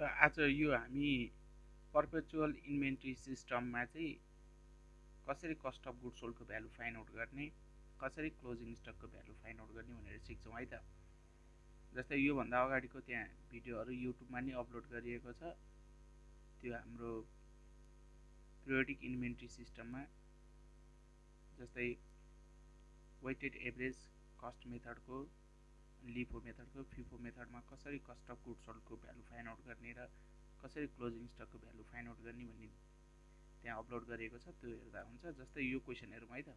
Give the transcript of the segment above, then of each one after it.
आज यो हामी पर्पेचुअल इन्भेन्ट्री सिस्टममा चाहिँ कसरी कस्ट अफ गुड्स सोल्डको भ्यालु फाइन्ड आउट गर्ने, कसरी क्लोजिङ स्टकको भ्यालु फाइन्ड आउट गर्ने भनेर सिक्छौँ है त। जस्तै योभन्दा अगाडिको त्यहाँ भिडियोहरू युट्युबमा नि अपलोड गरिएको छ। त्यो हाम्रो पिरियोडिक इन्भेन्ट्री सिस्टममा जस्तै वेटेड एभरेज कस्ट मेथडको, लिफो मेथडको, फिफो मेथडमा कसरी कस्ट अफ गुड्स सोल्डको भ्यालु फाइन्ड आउट गर्ने र कसरी क्लोजिङ स्टकको भ्यालु फाइन्ड आउट गर्ने भन्ने त्यहाँ अपलोड गरिएको छ। त्यो हेर्दा हुन्छ। जस्तै यो क्वेसन हेरौँ है त।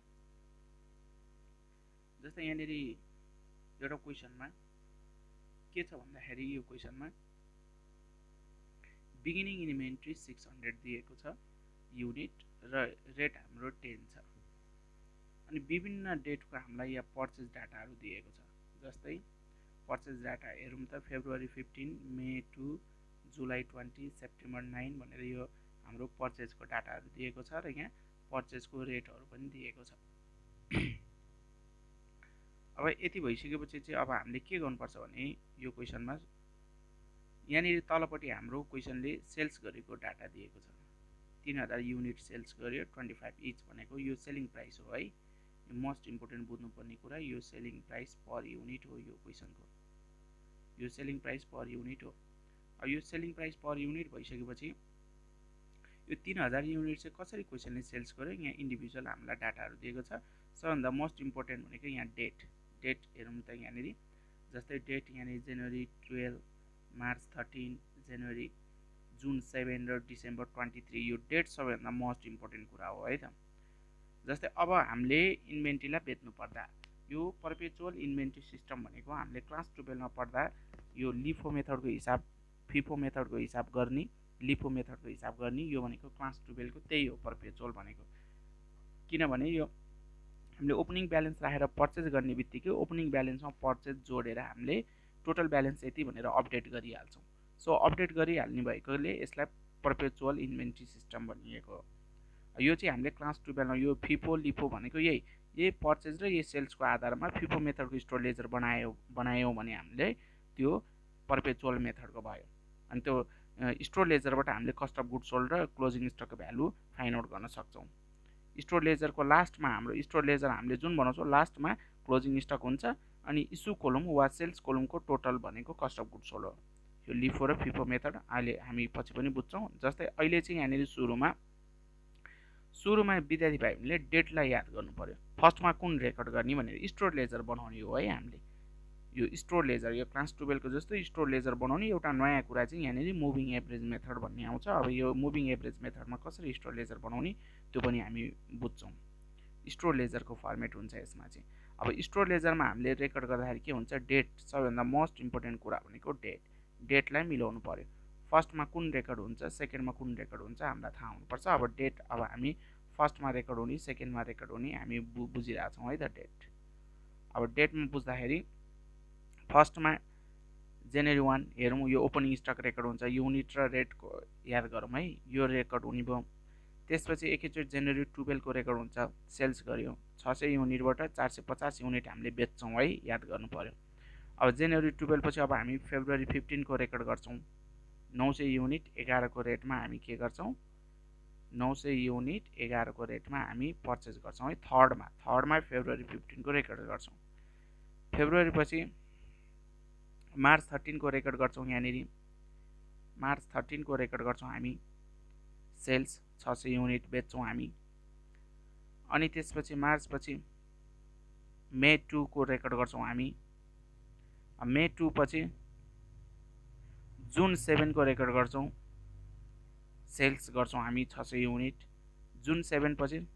जस्तै यहाँनिर एउटा क्वेसनमा के छ भन्दाखेरि यो क्वेसनमा बिगिनिङ इन्भेन्ट्री 600 दिएको छ युनिट र रेट हाम्रो 10 छ। अनि विभिन्न डेटको हामीलाई यहाँ पर्चेज डाटाहरू दिएको छ। जस्तै पर्चेज डाटा हेरौँ त फेब्रुअरी 15, मे 2, जुलाई 20, सेप्टेम्बर 9 भनेर यो हाम्रो पर्चेजको डाटाहरू दिएको छ र यहाँ पर्चेजको रेटहरू पनि दिएको छ। अब यति भइसकेपछि चाहिँ अब हामीले के गर्नुपर्छ भने यो क्वेसनमा यहाँनिर तलपट्टि हाम्रो क्वेसनले सेल्स गरेको डाटा दिएको छ। 3000 युनिट सेल्स गर्यो, 25 इच भनेको यो सेलिङ प्राइस हो है। मोस्ट इम्पोर्टेन्ट बुझ्नुपर्ने कुरा यो सेलिङ प्राइस पर युनिट हो। यो क्वेसनको यो सेलिङ प्राइस पर युनिट हो। अब यो सेलिङ प्राइस पर युनिट भइसकेपछि यो 3000 युनिट चाहिँ कसरी क्वेसनले सेल्स गर्यो, यहाँ इन्डिभिजुअल हामीलाई डाटाहरू दिएको छ। सबभन्दा मोस्ट इम्पोर्टेन्ट भनेको यहाँ डेट हेरौँ त यहाँनिर। जस्तै डेट यहाँनिर जनवरी 12, मार्च 13, जनवरी, जुन 7 र डिसेम्बर 23। यो डेट सबैभन्दा मोस्ट इम्पोर्टेन्ट कुरा हो है त। जस्तै अब हामीले इन्भेन्ट्रीलाई बेच्नु पर्दा यो पर्पेचुअल इन्भेन्ट्री सिस्टम भनेको हामीले क्लास 12मा पढ्दा यो लिफो मेथडको हिसाब, फिफो मेथडको हिसाब गर्ने, लिफो मेथडको हिसाब गर्ने, यो भनेको क्लास 12को त्यही हो पर्पेचुअल भनेको। किनभने यो हामीले ओपनिङ ब्यालेन्स राखेर पर्चेज गर्ने बित्तिकै ओपनिङ ब्यालेन्समा पर्चेज जोडेर हामीले टोटल ब्यालेन्स यति भनेर अपडेट गरिहाल्छौँ। सो अपडेट गरिहाल्ने भएकोले यसलाई पर्पेचुअल इन्भेन्ट्री सिस्टम भनिएको हो। यो चाहिँ हामीले क्लास 12मा यो फिफो लिफो भनेको यही पर्चेज र यही सेल्सको आधारमा फिफो मेथडको स्टोर लेजर बनायौँ भने हामीले त्यो पर्पेचुअल मेथडको भयो। अनि त्यो स्टोर लेजरबाट हामीले कस्ट अफ गुड्स सोल्ड र क्लोजिङ स्टकको भ्यालु फाइन्ड आउट गर्न सक्छौँ। स्टोर लेजरको लास्टमा हाम्रो स्टोर लेजर हामीले जुन बनाउँछौँ लास्टमा क्लोजिङ स्टक हुन्छ अनि इस्यु कोलम वा सेल्स कोलमको टोटल भनेको कस्ट अफ गुड्स सोल्ड हो। यो लिफो र फिफो मेथड अहिले हामी पछि पनि बुझ्छौँ। जस्तै अहिले चाहिँ यहाँनिर सुरुमा विद्यार्थी भाइहरूले डेटलाई याद गर्नु पर्यो। फर्स्टमा कुन रेकर्ड गर्ने भनेर स्टोर लेजर बनाउने हो है हामीले। यो स्टोर लेजर यो क्लास 12को जस्तो स्टोर लेजर बनाउने एउटा नयाँ कुरा चाहिँ यहाँनिर मुभिङ एभरेज मेथड भन्ने आउँछ। अब यो मुभिङ एभरेज मेथडमा कसरी स्टोर लेजर बनाउने त्यो पनि हामी बुझ्छौँ। स्टोर लेजरको फर्मेट हुन्छ यसमा चाहिँ। अब स्टोर लेजरमा हामीले रेकर्ड गर्दाखेरि के हुन्छ, डेट सबैभन्दा मोस्ट इम्पोर्टेन्ट कुरा भनेको डेटलाई मिलाउनु पर्यो। फर्स्टमा कुन रेकर्ड हुन्छ, सेकेन्डमा कुन रेकर्ड हुन्छ हामीलाई थाहा हुनुपर्छ। अब डेट अब हामी फर्स्टमा रेकर्ड हुने, सेकेन्डमा रेकर्ड हुने हामी बुझिरहेछौँ है त डेट। अब डेटमा बुझ्दाखेरि फर्स्टमा जनवरी 1 हेरौँ, यो ओपनिङ स्टक रेकर्ड हुन्छ, युनिट र रेटको याद गरौँ है, यो रेकर्ड हुने भयो। त्यसपछि एकैचोटि जनवरी 12 को रेकर्ड हुन्छ, सेल्स गर्यो 600 युनिटबाट 450 युनिट हामीले बेच्छौँ है, याद गर्नु पर्यो। अब जनवरी 12 पछि अब हामी फेब्रुअरी 15 को रेकर्ड गर्छौँ, 900 युनिट 11 को रेटमा हामी के गर्छौँ, 900 युनिट 11 को रेटमा हामी पर्चेज गर्छौँ है। थर्डमा फेब्रुअरी 15 को रेकर्ड गर्छौँ। फेब्रुअरी पछि मार्च 13 को रेकर्ड गर्छौँ। यहाँनिर मार्च 13 को रेकर्ड गर्छौँ हामी, सेल्स 600 युनिट बेच्छौँ हामी। अनि त्यसपछि मार्च पछि मे 2 को रेकर्ड गर्छौँ हामी। मे 2 पछि जुन 7 को रेकर्ड गर्छौँ, सेल्स गर्छौँ हामी 600 युनिट। जुन 7 पछि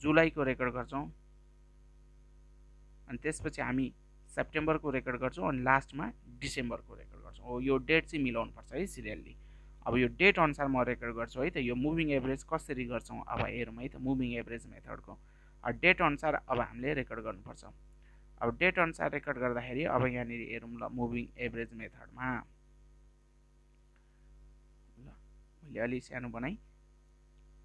जुलाई को रेकर्ड गर्छौँ। अनि त्यसपछि हामी सेप्टेम्बर को रेकर्ड गर्छौँ अनि लास्टमा डिसेम्बर को रेकर्ड गर्छौँ। यो डेट चाहिँ मिलाउनु पर्छ है सिरियल्ली। अब यो डेट अनुसार म रेकर्ड गर्छु है त। यो मुभिङ एभरेज कसरी गर्छौँ अब हेरौँ है त, मुभिङ एभरेज मेथडको डेट अनुसार अब हामीले रेकर्ड गर्नुपर्छ। अब डेट अनुसार रेकर्ड गर्दाखेरि अब यहाँनिर हेरौँ ल, मुभिङ एभरेज मेथडमा ल मैले अलि सानो बनाएँ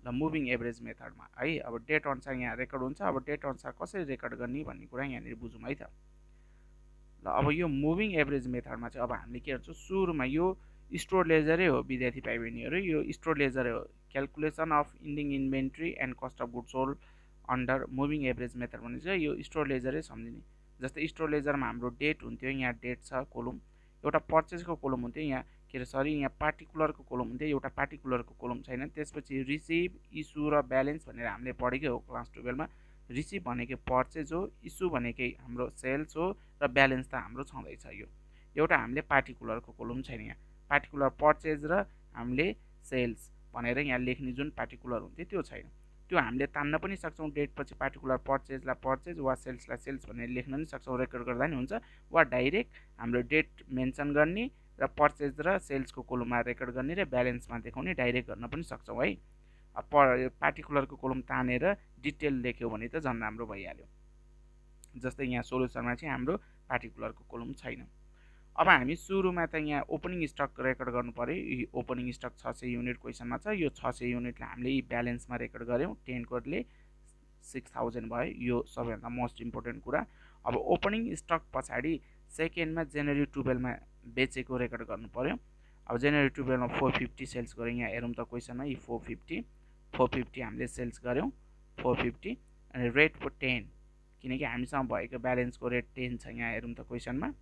ल, मुभिङ एभरेज मेथडमा है। अब डेट अनुसार यहाँ रेकर्ड हुन्छ। अब डेट अनुसार कसरी रेकर्ड गर्ने भन्ने कुरा यहाँनिर बुझौँ है त। ल अब यो मुभिङ एभरेज मेथडमा चाहिँ अब हामीले के गर्छौँ, सुरुमा यो स्टोर लेजरै हो विद्यार्थी भाइ बहिनीहरू, यो स्टोर लेजरै हो। Calculation of ending inventory and cost of goods sold under moving average method भने चाहिँ यो स्टोर लेजरै सम्झिने। जस्तै स्टोर लेजरमा हाम्रो डेट हुन्थ्यो, यहाँ डेट छ कोलम, एउटा पर्चेजको कोलम हुन्थ्यो, यहाँ के अरे सरी यहाँ पार्टिकुलरको कोलम हुन्थ्यो, एउटा पार्टिकुलरको कोलम छैन। त्यसपछि रिसिभ, इस्यु र ब्यालेन्स भनेर हामीले पढेकै हो क्लास 12मा। रिसिभ भनेकै पर्चेज हो, इस्यु भनेकै हाम्रो सेल्स हो, र ब्यालेन्स त हाम्रो छँदैछ। यो एउटा हामीले पार्टिकुलरको कोलम छैन, यहाँ पार्टिकुलर पर्चेज र हामीले सेल्स भनेर यहाँ लेख्ने जुन पार्टिकुलर हुन्थ्यो त्यो छैन। त्यो हामीले तान्न पनि सक्छौँ, डेट पछि पार्टिकुलर पर्चेजलाई पर्चेज वा सेल्सलाई सेल्स भनेर लेख्न पनि सक्छौँ, रेकर्ड गर्दा नि हुन्छ। वा डाइरेक्ट हाम्रो डेट मेन्सन गर्ने र पर्चेज र सेल्सको कोलममा रेकर्ड गर्ने र ब्यालेन्समा देखाउने डाइरेक्ट गर्न पनि सक्छौँ है। पार्टिकुलरको कोलम तानेर डिटेल लेख्यो भने त झन् राम्रो भइहाल्यो। जस्तै यहाँ सोल्युसनमा चाहिँ हाम्रो पार्टिकुलरको कोलम छैन। अब हामी सुरुमा त यहाँ ओपनिङ स्टक रेकर्ड गर्नु पर्यो। ओपनिङ स्टक 600 युनिट क्वेसनमा छ। यो 600 युनिटलाई हामीले ब्यालेन्समा रेकर्ड गऱ्यौँ, 10 कोडले 6000 भयो। यो सबैभन्दा मोस्ट इम्पोर्टेन्ट कुरा। अब ओपनिङ स्टक पछाडि सेकेन्डमा जनवरी 12मा बेचेको रेकर्ड गर्नु पर्यो। अब जनवरी 12मा 450 सेल्स गऱ्यौँ, यहाँ हेरौँ त क्वेसनमा यी 450 हामीले सेल्स गऱ्यौँ 450, अनि रेट को 10, किनकि हामीसँग भएको ब्यालेन्सको रेट 10 छ, यहाँ हेरौँ त क्वेसनमा।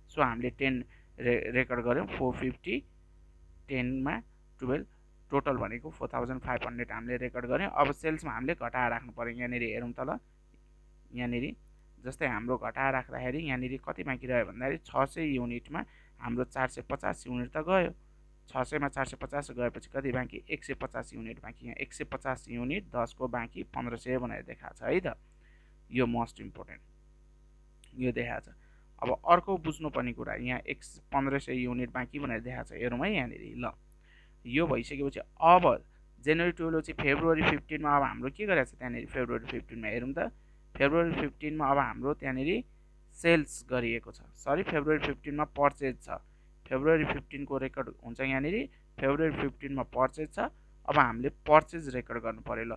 सो हामीले 10 रेकर्ड गऱ्यौँ, 450 10मा 12, टोटल भनेको 4500 हामीले रेकर्ड गऱ्यौँ। अब सेल्समा हामीले घटाएर राख्नु पर्यो, यहाँनिर हेरौँ त ल। यहाँनिर जस्तै हाम्रो घटाएर राख्दाखेरि यहाँनिर कति बाँकी रह्यो भन्दाखेरि 600 युनिटमा हाम्रो 450 युनिट त गयो। 600मा 450 गएपछि कति बाँकी 150 युनिट बाँकी। यहाँ 150 युनिट 10 को बाँकी 1500 भनेर देखाएको छ है त। यो मोस्ट इम्पोर्टेन्ट यो देखाएको छ। अब अर्को बुझ्नुपर्ने कुरा, यहाँ 1500 युनिट बाँकी भनेर देखाएको छ, हेरौँ है यहाँनिर ल। यो भइसकेपछि अब जनवरी 12 चाहिँ फेब्रुअरी 15मा अब हाम्रो के गरेको छ त्यहाँनिर फेब्रुअरी 15मा हेरौँ त। फेब्रुअरी 15मा अब हाम्रो त्यहाँनिर सेल्स गरिएको छ, सरी फेब्रुअरी 15मा पर्चेज छ। फेब्रुअरी 15 को रेकर्ड हुन्छ यहाँनिर, फेब्रुअरी 15मा पर्चेज छ। अब हामीले पर्चेज रेकर्ड गर्नु पर्यो ल।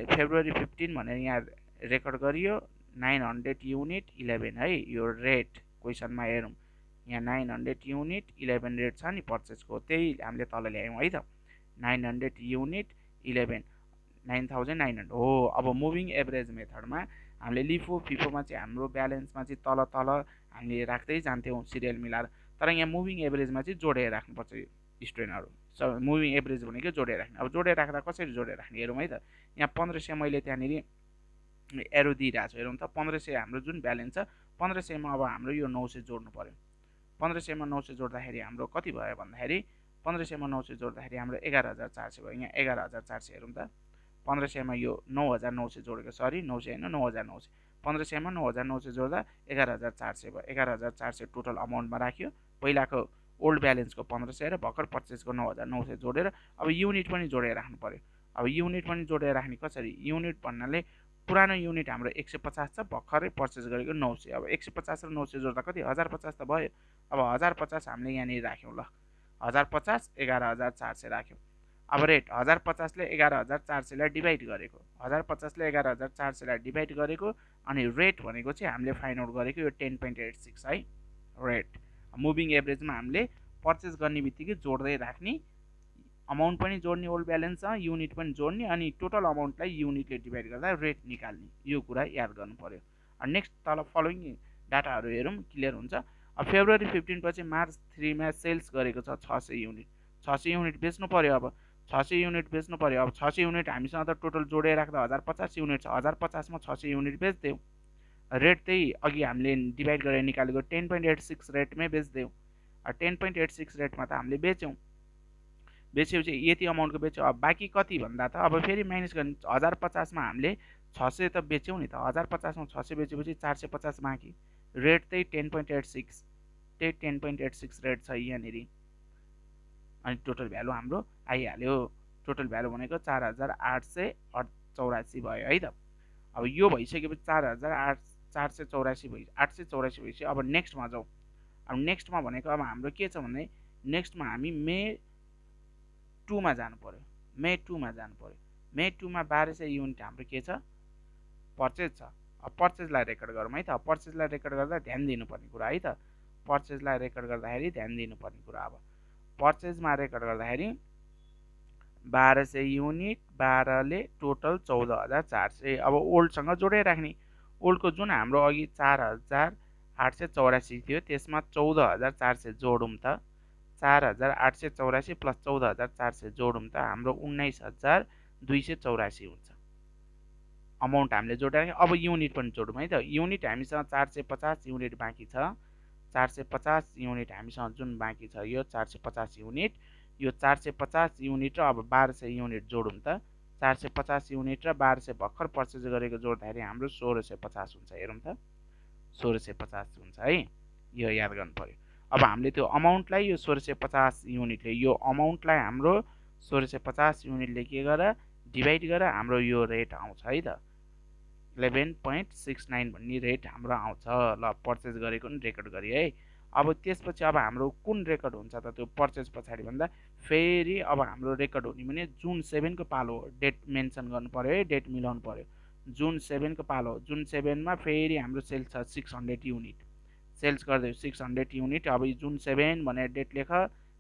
फेब्रुअरी 15 भनेर यहाँ रेकर्ड गरियो 900 युनिट 11 है। यो रेट क्वेसनमा हेरौँ, यहाँ 900 युनिट 11 रेट छ नि पर्चेजको, त्यही हामीले तल ल्यायौँ है त। 900 युनिट 11 9900 हो। अब मुभिङ एभरेज मेथडमा हामीले लिफो फिफोमा चाहिँ हाम्रो ब्यालेन्समा चाहिँ तल तल हामीले राख्दै जान्थ्यौँ सिरियल मिलाएर, तर यहाँ मुभिङ एभरेजमा चाहिँ जोडेर राख्नुपर्छ स्टुडेन्टहरू। मुभिङ एभरेज भनेको जोडेर राख्ने। अब जोडेर राख्दा कसरी जोडेर राख्ने हेरौँ है त। यहाँ 1500 मैले त्यहाँनिर एरो दिइरहेको छु, हेरौँ त। 1500 हाम्रो जुन ब्यालेन्स छ 1500मा अब हाम्रो यो 900 जोड्नु पर्यो। 1500मा 900 जोड्दाखेरि हाम्रो कति भयो भन्दाखेरि 1500मा 900 जोड्दाखेरि हाम्रो 11400 भयो। यहाँ 11400 हेरौँ त। 1500मा यो 9900 जोडेको, सरी 900 होइन 9900, 1500मा 9900 जोड्दा 11400 भयो। 11400 टोटल अमाउन्टमा राख्यो। पहिलाको ओल्ड ब्यालेन्सको 1500 र भर्खर पर्चेजको 9900 जोडेर अब युनिट पनि जोडेर राख्नु पर्यो। अब युनिट पनि जोडेर राख्ने कसरी, युनिट भन्नाले पुरानो युनिट हाम्रो 150 छ, भर्खरै पर्चेज गरेको 900। अब 150 र 900 जोड्दा कति 1050 त भयो। अब 1050 हामीले यहाँनिर राख्यौँ ल। 1050 11400 राख्यौँ। अब रेट 1050 ले 11400 लाई डिभाइड गरेको, 1050 ले 11400 लाई डिभाइड गरेको, अनि रेट भनेको चाहिँ हामीले फाइन्ड आउट गरेको यो 10.86 है रेट। मुभिङ एभरेजमा हामीले पर्चेज गर्ने बित्तिकै जोड्दै राख्ने, अमाउन्ट पनि जोड्ने ओल्ड ब्यालेन्ससँग, युनिट पनि जोड्ने, अनि टोटल अमाउन्टलाई युनिटले डिभाइड गर्दा रेट निकाल्ने, यो कुरा याद गर्नु पर्यो। नेक्स्ट तल फलोइङ डाटाहरू हेरौँ क्लियर हुन्छ। अब फेब्रुअरी 15 पछि मार्च 3मा सेल्स गरेको छ 600 युनिट। 600 युनिट बेच्नु पर्यो। अब 600 युनिट बेच्नु पर्यो। अब 600 युनिट हामीसँग त टोटल जोडेर राख्दा 1050 युनिट छ, 1050मा 600 युनिट बेच्दियौँ। रेट त्यही अघि हामीले डिभाइड गरेर निकालेको 10.86 रेटमै बेच्दियौँ। 10.86 रेटमा त हामीले बेच्यौँ। बेचेपछि यति अमाउन्टको बेच्यौँ। अब बाँकी कति भन्दा त अब फेरि माइनस गर्ने, 1050मा हामीले 600 त बेच्यौँ नि त, 1050मा 600 बेचेपछि 450 बाँकी। रेट त्यही 10.86, त्यही 10.86 रेट छ यहाँनिर। अनि टोटल भ्यालु हाम्रो आइहाल्यो। टोटल भ्यालु भनेको 4884 भयो है त। अब यो भइसकेपछि 4884 भइ 884 भइसक्यो। अब नेक्स्टमा जाउँ। अब नेक्स्टमा भनेको अब हाम्रो के छ भने नेक्स्टमा हामी मे 2मा जानु पर्यो। मे 2मा जानु पर्यो। मे 2मा 1200 युनिट हाम्रो के छ पर्चेज छ। अब पर्चेजलाई रेकर्ड गरौँ है त। पर्चेजलाई रेकर्ड गर्दा ध्यान दिनुपर्ने कुरा है त। पर्चेजलाई रेकर्ड गर्दाखेरि ध्यान दिनुपर्ने कुरा, अब पर्चेजमा रेकर्ड गर्दाखेरि 1200 युनिट 12 ले टोटल 14,400। अब ओल्डसँग जोडेर राख्ने। ओल्डको जुन हाम्रो अघि 4,884 थियो त्यसमा 14,400 जोडौँ त। 4,884 प्लस 14,400 जोडौँ त हाम्रो 19,284 हुन्छ। अमाउन्ट हामीले जोडेर राख्यौँ। अब युनिट पनि जोडौँ है त। युनिट हामीसँग 450 युनिट बाँकी छ। 450 युनिट हामीसँग जुन बाँकी छ यो 450 युनिट, यो 450 युनिट र अब 1200 युनिट जोडौँ त। 450 युनिट र 1200 भर्खर पर्चेज गरेको जोड्दाखेरि हाम्रो 1650 हुन्छ। हेरौँ त 1650 हुन्छ है। यो याद गर्नु पर्यो। अब हामीले त्यो अमाउन्टलाई यो 1650 युनिटले यो अमाउन्टलाई हाम्रो 1650 युनिटले के गरेर डिभाइड गरेर हाम्रो यो रेट आउँछ है त। 11.69 भन्ने रेट हाम्रो आउँछ। ल पर्चेज गरेको नि रेकर्ड गरे है। अब त्यसपछि अब हाम्रो कुन रेकर्ड हुन्छ त त्यो पर्चेज पछाडि भन्दा फेरि अब हाम्रो रेकर्ड हुने भने जुन 7 को पालो हो। डेट मेन्सन गर्नु पर्यो है, डेट मिलाउनु पर्यो। जुन 7 को पालो हो। जुन 7 मा फेरि हाम्रो सेल्स छ 600 युनिट। सेल्स गर्दै 600 युनिट। अब जुन 7 भनेर डेट लेख,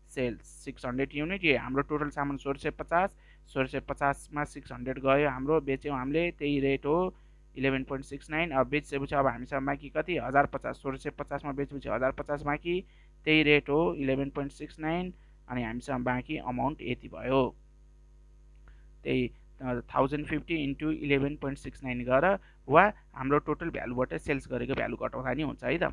सेल्स 600 युनिट। यो हाम्रो टोटल सामान 1650। 1650 मा 600 गयो हाम्रो, बेच्यौँ हामीले, त्यही रेट हो 11.69। अब बेचेपछि अब हामीसँग बाँकी कति 1050। 1650 मा बेचेपछि 1050 बाँकी, त्यही रेट हो 11.69। अनि हामीसँग बाँकी अमाउन्ट यति भयो। त्यही 1050 इन्टु 11.69 गरेर वा हाम्रो टोटल भ्यालुबाट सेल्स गरेको भ्यालु घटाउँदा नि हुन्छ है त।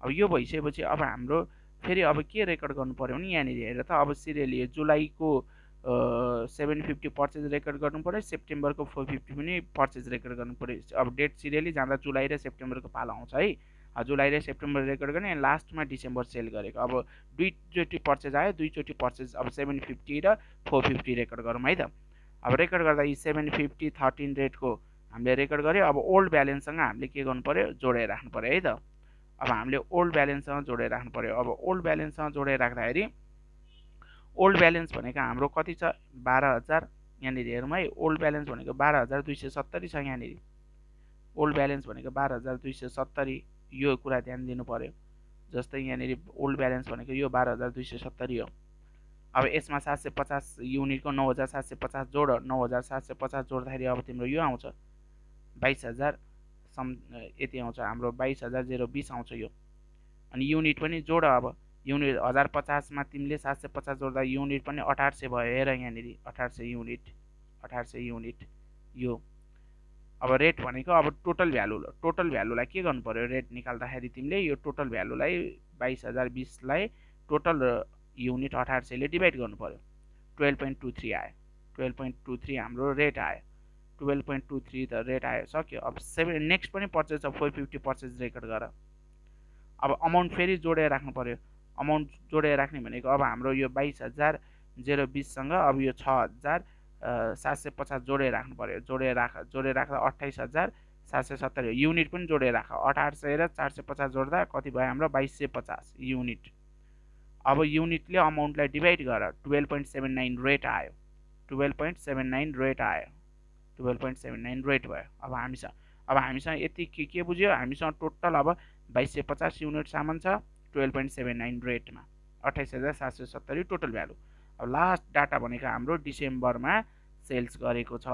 अब यो भइसकेपछि अब हाम्रो फेरि अब के रेकर्ड गर्नु पर्यो भने यहाँनिर हेरेर त अब सिरियली जुलाईको 750 पर्चेज रेकर्ड गर्नु पर्यो। सेप्टेम्बरको 450 पनि पर्चेज रेकर्ड गर्नु पर्यो। अब डेट सिरियली जाँदा जुलाई र सेप्टेम्बरको पालो आउँछ है। जुलाई र सेप्टेम्बर रेकर्ड गर्ने, लास्टमा डिसेम्बर सेल गरेको। अब दुईचोटि पर्चेज आयो, दुईचोटि पर्चेज अब 750 र 450 रेकर्ड गरौँ है त। अब रेकर्ड गर्दा यी 750 13 रेटको हामीले रेकर्ड गर्यो। अब ओल्ड ब्यालेन्ससँग हामीले के गर्नु पर्यो जोडेर राख्नु पर्यो है त। अब हामीले ओल्ड ब्यालेन्ससँग जोडेर राख्नु पर्यो। अब ओल्ड ब्यालेन्ससँग जोडेर राख्दाखेरि ओल्ड ब्यालेन्स भनेको हाम्रो कति छ 12,000। यहाँनिर हेरौँ है। ओल्ड ब्यालेन्स भनेको 12,270 छ यहाँनिर। ओल्ड ब्यालेन्स भनेको 12,270। यो कुरा ध्यान दिनु पर्यो। जस्तै यहाँनिर ओल्ड ब्यालेन्स भनेको यो 12,270 हो। अब यसमा 750 युनिटको 9,750 जोड। 9,750 जोड्दाखेरि अब तिम्रो यो आउँछ 22,000 यति आउँछ हाम्रो 22,020 आउँछ यो। अनि युनिट पनि जोड। अब युनिट 1050 मा तिमीले 750 जोड्दा युनिट पनि 1800 भयो। हेर यहाँनिर 1800 युनिट 1800 युनिट यो। अब रेट भनेको अब टोटल भ्यालु, टोटल भ्यालुलाई के गर्नु पर्यो रेट निकाल्दाखेरि तिमीले यो टोटल भ्यालुलाई 22,020 लाई टोटल युनिट 1800 ले डिभाइड गर्नु पर्यो। 12.23 आयो। 12.23 हाम्रो रेट आयो। 12.23 त रेट आयो, सक्यो। अब नेक्स्ट पनि पर्चेज छ 450 पर्चेज रेकर्ड गर। अब अमाउन्ट फेरि जोडेर राख्नु पर्यो। अमाउन्ट जोडेर राख्ने भनेको अब हाम्रो यो 22,020 सँग अब यो 6,750 जोडेर राख्नु पर्यो। जोडेर राख्दा 28,770 युनिट पनि जोडेर राख। 1800 र 450 जोड्दा कति भयो हाम्रो 2250 युनिट। अब युनिटले अमाउन्टलाई डिभाइड गर। 12.79 रेट आयो। 12.79 रेट आयो। 12.79 रेट भयो। अब हामीसँग यति के बुझ्यो। हामीसँग टोटल अब 2250 युनिट सामान छ 12.79 रेटमा 28,770 टोटल भ्यालु। अब लास्ट डाटा भनेको हाम्रो डिसेम्बरमा सेल्स गरेको छ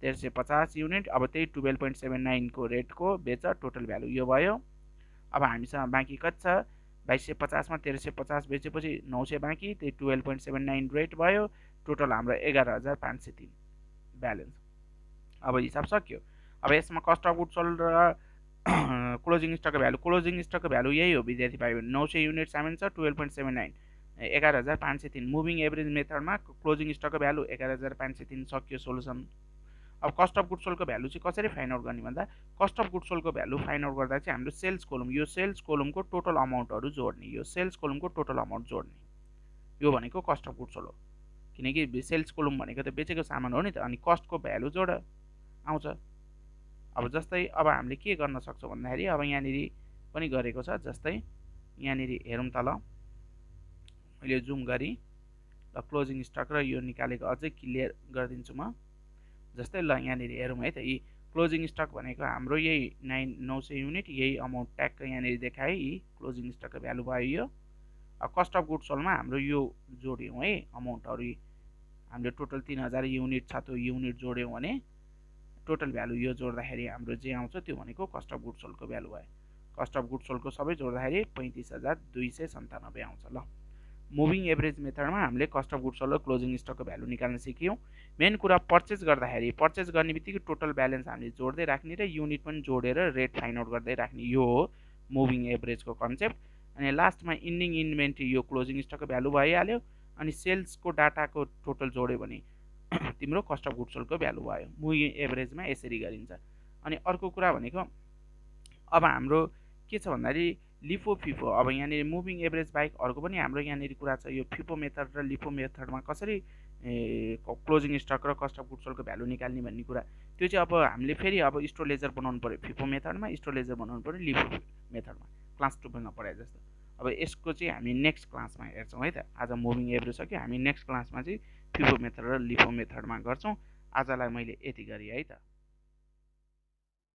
1350 युनिट। अब त्यही 12.79 को रेटको बेच टोटल भ्यालु यो भयो। अब हामीसँग बाँकी कति छ 2250 मा 1350 बेचेपछि 900 बाँकी, त्यही 12.79 रेट भयो। टोटल हाम्रो 11,503 ब्यालेन्स। अब हिसाब सक्यो। अब यसमा कस्ट अफ गुड्स सोल्ड र क्लोजिङ स्टकको भ्यालु। क्लोजिङ स्टकको भ्यालु यही हो विद्यार्थी भाइ। 900 युनिट सामान छ 12.79 11,503। मुभिङ एभरेज मेथडमा क्लोजिङ स्टकको भ्यालु 11,503 सक्यो सोलुसन। अब कस्ट अफ गुड्स सोल्डको भ्यालु चाहिँ कसरी फाइन्ड आउट गर्ने भन्दा कस्ट अफ गुड्स सोल्डको भ्यालु फाइन्ड आउट गर्दा चाहिँ हाम्रो सेल्स कोलम, यो सेल्स कोलमको टोटल अमाउन्टहरु जोड्ने, यो सेल्स कोलमको टोटल अमाउन्ट जोड्ने, यो भनेको कस्ट अफ गुड्स सोल्ड हो। किनकि सेल्स कोलम भनेको त बेचेको सामान हो नि त। अनि कस्टको भ्यालु जोड आउँछ। अब जस्तै अब हामीले के गर्न सक्छौं भन्दाखेरि अब यहाँनिर पनि गरेको छ। जस्तै यहाँनिर हेरौँ त ल, मैले जुम गरी ल क्लोजिङ स्टक र यो निकालेको अझै क्लियर गरिदिन्छु म। जस्तै ल यहाँनिर हेरौँ है त। यी क्लोजिङ स्टक भनेको हाम्रो यही 900 युनिट, यही अमाउन्ट ट्याग यहाँनिर देखाए। यी क्लोजिङ स्टकको भ्यालु भयो यो। कस्ट अफ गुड्स सोल्डमा हाम्रो यो जोड्यौँ है अमाउन्टहरू हामीले टोटल 3000 युनिट छ त्यो युनिट जोड्यौँ भने टोटल भ्यालु यो जोड्दाखेरि हाम्रो जे आउँछ त्यो भनेको कस्ट अफ गुड्स सोल्डको भ्यालु आयो कस्ट अफ गुड्स सोल्डको सबै जोड्दाखेरि 35297 आउँछ ल मुभिङ एभरेज मेथडमा हामीले कस्ट अफ गुड्स सोल्ड र क्लोजिङ स्टकको भ्यालु निकाल्न सिक्यौँ मेन कुरा पर्चेज गर्दाखेरि पर्चेज गर्ने बित्तिकै टोटल ब्यालेन्स हामीले जोड्दै राख्ने र युनिट पनि जोडेर रेट फाइन्ड आउट गर्दै राख्ने यो हो मुभिङ एभरेजको कन्सेप्ट अनि लास्टमा इन्डिङ इन्भेन्ट्री यो क्लोजिङ स्टकको भ्यालु भइहाल्यो अनि सेल्सको डाटाको टोटल जोड्यो भने तिम्रो कस्ट अफ गुड्स सोल्डको भ्यालु भयो मुभिङ एभरेजमा यसरी गरिन्छ अनि अर्को कुरा भनेको अब हाम्रो के छ भन्दाखेरि लिफो फिफो अब यहाँनिर मुभिङ एभरेज बाहेक अर्को पनि हाम्रो यहाँनिर कुरा छ यो फिफो मेथड र लिफो मेथडमा कसरी क्लोजिङ स्टक र कस्ट अफ गुड्स सोल्डको भ्यालु निकाल्ने भन्ने कुरा त्यो चाहिँ अब हामीले फेरि अब स्टोलेजर बनाउनु पर्यो फिफो मेथडमा स्टोलेजर बनाउनु पर्यो लिफो मेथडमा क्लास 2 मा पढाए जस्तो अब यसको चाहिँ हामी नेक्स्ट क्लासमा हेर्छौँ है त आज मुभिङ एभरेज सक्यो हामी नेक्स्ट क्लासमा चाहिँ फिफो मेथड र लिफो मेथडमा गर्छौँ आजलाई मैले यति गरेँ है त।